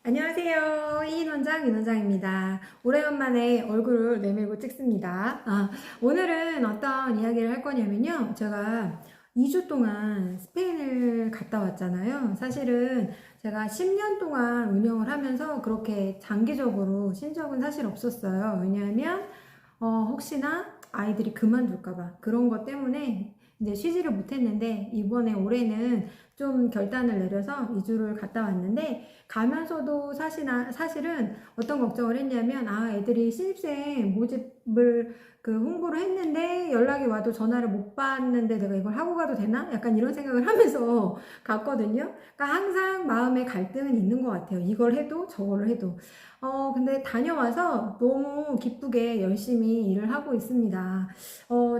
안녕하세요. 이인원장 윤원장입니다. 오래간만에 얼굴을 내밀고 찍습니다. 오늘은 어떤 이야기를 할 거냐면요. 제가 2주 동안 스페인을 갔다 왔잖아요. 사실은 제가 10년 동안 운영을 하면서 그렇게 장기적으로 쉰 적은 사실 없었어요. 왜냐하면 혹시나 아이들이 그만둘까봐 그런 것 때문에 이제 쉬지를 못했는데 이번에 올해는 좀 결단을 내려서 2주를 갔다 왔는데 가면서도 사실은 어떤 걱정을 했냐면 애들이 신입생 모집을 홍보를 했는데 연락이 와도 전화를 못 받는데 내가 이걸 하고 가도 되나? 약간 이런 생각을 하면서 갔거든요. 그러니까 항상 마음에 갈등은 있는 것 같아요. 이걸 해도 저걸 해도. 근데 다녀와서 너무 기쁘게 열심히 일을 하고 있습니다.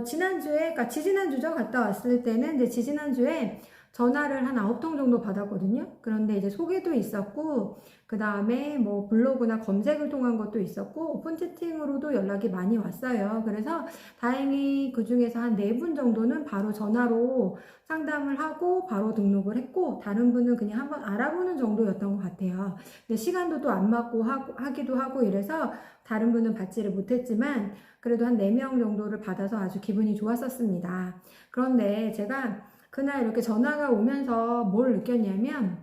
지난주에, 그러니까 지지난주죠. 갔다 왔을 때는 이제 지지난주에 전화를 한 9통 정도 받았거든요. 그런데 이제 소개도 있었고, 그 다음에 뭐 블로그나 검색을 통한 것도 있었고, 오픈 채팅으로도 연락이 많이 왔어요. 그래서 다행히 그 중에서 한 4분 정도는 바로 전화로 상담을 하고 바로 등록을 했고, 다른 분은 그냥 한번 알아보는 정도였던 것 같아요. 근데 시간도 또 안 맞고 하기도 하고 이래서 다른 분은 받지를 못했지만, 그래도 한 4명 정도를 받아서 아주 기분이 좋았었습니다. 그런데 제가 그날 이렇게 전화가 오면서 뭘 느꼈냐면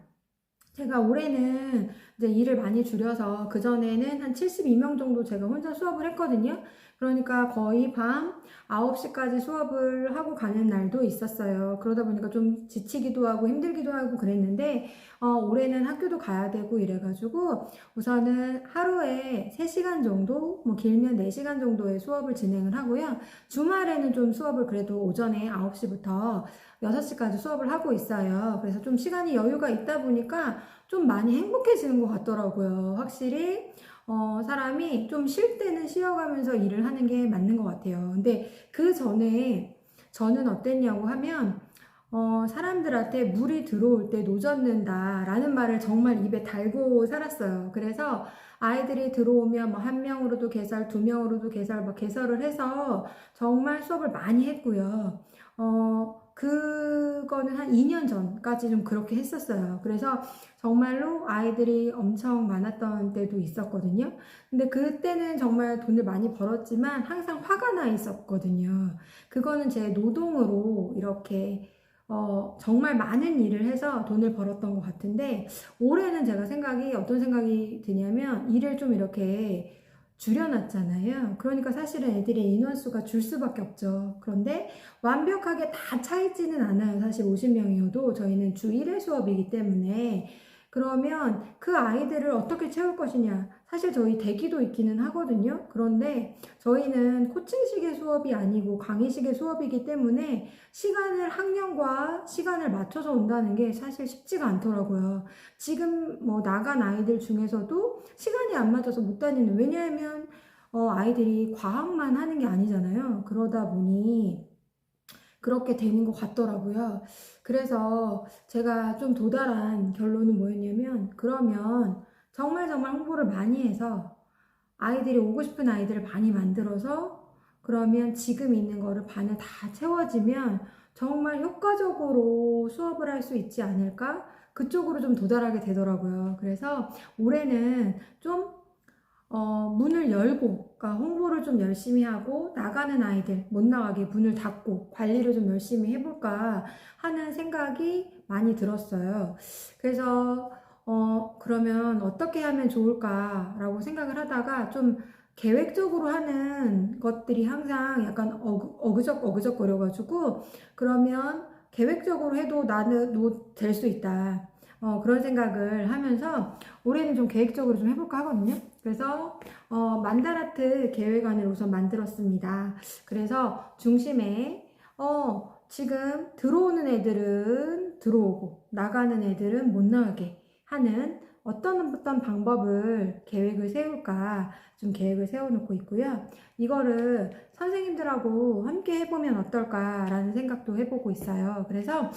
제가 올해는 이제 일을 많이 줄여서 그전에는 한 72명 정도 제가 혼자 수업을 했거든요. 그러니까 거의 밤 9시까지 수업을 하고 가는 날도 있었어요. 그러다 보니까 좀 지치기도 하고 힘들기도 하고 그랬는데 올해는 학교도 가야 되고 이래가지고 우선은 하루에 3시간 정도, 뭐 길면 4시간 정도의 수업을 진행을 하고요. 주말에는 좀 수업을 그래도 오전에 9시부터 6시까지 수업을 하고 있어요. 그래서 좀 시간이 여유가 있다 보니까 좀 많이 행복해지는 것 같더라고요. 확실히 사람이 좀 쉴 때는 쉬어가면서 일을 하는 게 맞는 것 같아요. 근데 그 전에 저는 어땠냐고 하면 사람들한테 물이 들어올 때 노젓는다 라는 말을 정말 입에 달고 살았어요. 그래서 아이들이 들어오면 뭐 1명으로도 개설, 2명으로도 개설, 뭐 개설을 해서 정말 수업을 많이 했고요. 그거는 한 2년 전까지 좀 그렇게 했었어요. 그래서 정말로 아이들이 엄청 많았던 때도 있었거든요. 근데 그때는 정말 돈을 많이 벌었지만 항상 화가 나 있었거든요. 그거는 제 노동으로 이렇게 정말 많은 일을 해서 돈을 벌었던 것 같은데 올해는 제가 어떤 생각이 드냐면 일을 좀 이렇게 줄여놨잖아요. 그러니까 사실은 애들의 인원수가 줄 수밖에 없죠. 그런데 완벽하게 다 차있지는 않아요. 사실 50명이어도 저희는 주 1회 수업이기 때문에 그러면 그 아이들을 어떻게 채울 것이냐. 사실 저희 대기도 있기는 하거든요. 그런데 저희는 코칭식의 수업이 아니고 강의식의 수업이기 때문에 학년과 시간을 맞춰서 온다는 게 사실 쉽지가 않더라고요. 지금 뭐 나간 아이들 중에서도 시간이 안 맞아서 못 다니는, 왜냐하면 아이들이 과학만 하는 게 아니잖아요. 그러다 보니 그렇게 되는 것 같더라고요. 그래서 제가 좀 도달한 결론은 뭐였냐면, 그러면 정말 홍보를 많이 해서 아이들이 오고 싶은 아이들을 많이 만들어서 그러면 지금 있는 거를 반을 다 채워지면 정말 효과적으로 수업을 할 수 있지 않을까? 그쪽으로 좀 도달하게 되더라고요. 그래서 올해는 좀 문을 열고, 그러니까 홍보를 좀 열심히 하고, 나가는 아이들 못 나가게 문을 닫고, 관리를 좀 열심히 해볼까 하는 생각이 많이 들었어요. 그래서, 그러면 어떻게 하면 좋을까라고 생각을 하다가 좀 계획적으로 하는 것들이 항상 약간 어그적 거려가지고, 그러면 계획적으로 해도 나는 될 수 있다. 그런 생각을 하면서 올해는 좀 계획적으로 좀 해볼까 하거든요. 그래서 만다라트 계획안을 우선 만들었습니다. 그래서 중심에 지금 들어오는 애들은 들어오고 나가는 애들은 못 나가게 하는 어떤 방법을 계획을 세울까 좀 계획을 세워놓고 있고요. 이거를 선생님들하고 함께 해보면 어떨까라는 생각도 해보고 있어요. 그래서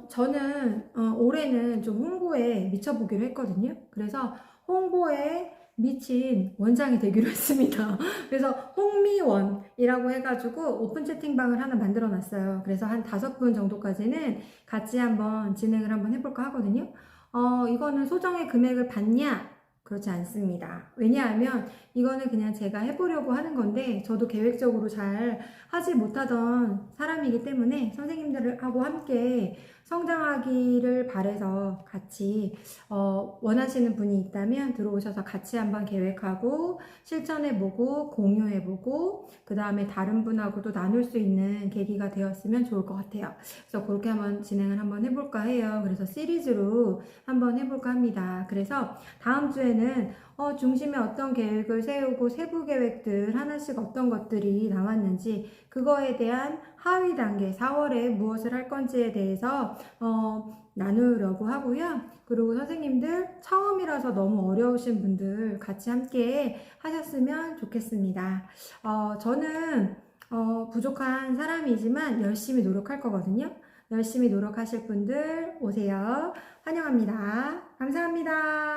저는 올해는 좀 홍보에 미쳐보기로 했거든요. 그래서 홍보에 미친 원장이 되기로 했습니다. 그래서 홍미원이라고 해가지고 오픈 채팅방을 하나 만들어 놨어요. 그래서 한 5분 정도까지는 같이 한번 진행을 한번 해볼까 하거든요. 이거는 소정의 금액을 받냐? 그렇지 않습니다. 왜냐하면 이거는 그냥 제가 해보려고 하는 건데 저도 계획적으로 잘 하지 못하던 사람이기 때문에 선생님들하고 함께 성장하기를 바래서 같이 원하시는 분이 있다면 들어오셔서 같이 한번 계획하고 실천해보고 공유해보고 그 다음에 다른 분하고도 나눌 수 있는 계기가 되었으면 좋을 것 같아요. 그래서 그렇게 한번 진행을 한번 해볼까 해요. 그래서 시리즈로 한번 해볼까 합니다. 그래서 다음 주에는 중심에 어떤 계획을 세우고 세부 계획들 하나씩 어떤 것들이 나왔는지 그거에 대한 하위 단계 4월에 무엇을 할 건지에 대해서 나누려고 하고요. 그리고 선생님들 처음이라서 너무 어려우신 분들 같이 함께 하셨으면 좋겠습니다. 저는 부족한 사람이지만 열심히 노력할 거거든요. 열심히 노력하실 분들 오세요. 환영합니다. 감사합니다.